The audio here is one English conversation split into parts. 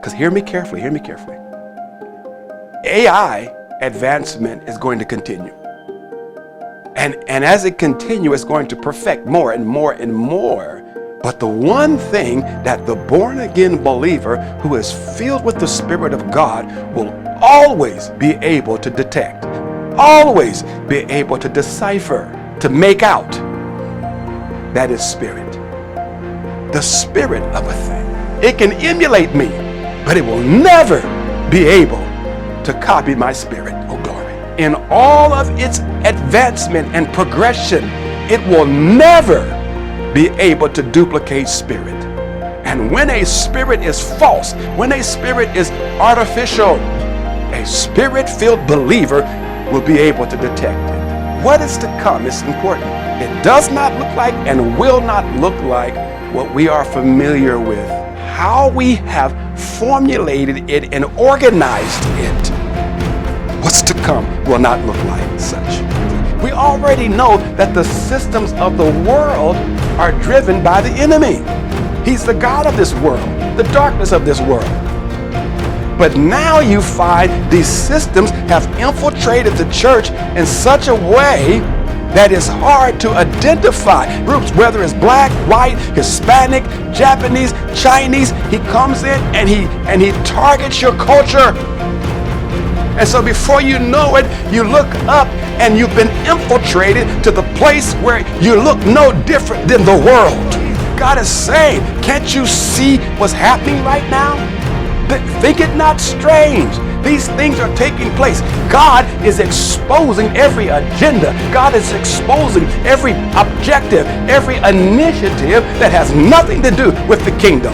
Because hear me carefully, hear me carefully. AI advancement is going to continue. And as it continues, it's going to perfect more and more and more. But the one thing that the born-again believer who is filled with the Spirit of God will always be able to detect, always be able to decipher, to make out, that is spirit. The spirit of a thing. It can emulate me, but it will never be able to copy my spirit. Oh, glory. In all of its advancement and progression, it will never be able to duplicate spirit. And when a spirit is false, when a spirit is artificial, a spirit-filled believer will be able to detect it. What is to come is important. It does not look like and will not look like what we are familiar with. How we have formulated it and organized it, what's to come will not look like such. We already know that the systems of the world are driven by the enemy. He's the God of this world, the darkness of this world. But now you find these systems have infiltrated the church in such a way that it's hard to identify groups, whether it's black, white, Hispanic, Japanese, Chinese. He comes in and he targets your culture. And so before you know it, you look up and you've been infiltrated to the place where you look no different than the world. God is saying, can't you see what's happening right now? Think it not strange. These things are taking place. God is exposing every agenda. God is exposing every objective, every initiative that has nothing to do with the kingdom.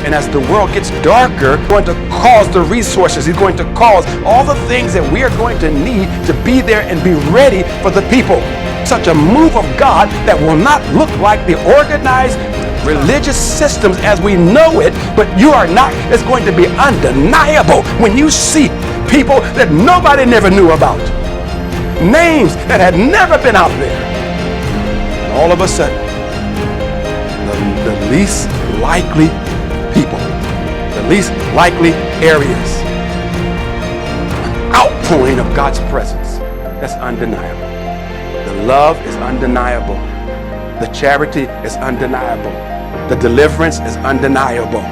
And as the world gets darker, he's going to cause the resources. He's going to cause all the things that we are going to need to be there and be ready for the people. Such a move of God that will not look like the organized religious systems as we know it, but you are not. It's going to be undeniable when you see people that nobody never knew about. Names that had never been out there. And all of a sudden, the least likely people, the least likely areas, an outpouring of God's presence that's undeniable. The love is undeniable. The charity is undeniable. The deliverance is undeniable.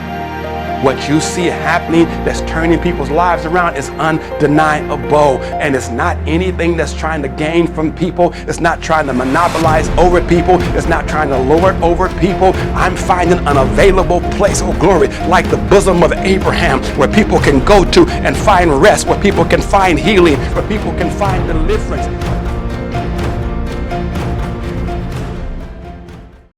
What you see happening that's turning people's lives around is undeniable. And it's not anything that's trying to gain from people. It's not trying to monopolize over people. It's not trying to lord over people. I'm finding an available place, oh glory, like the bosom of Abraham, where people can go to and find rest, where people can find healing, where people can find deliverance.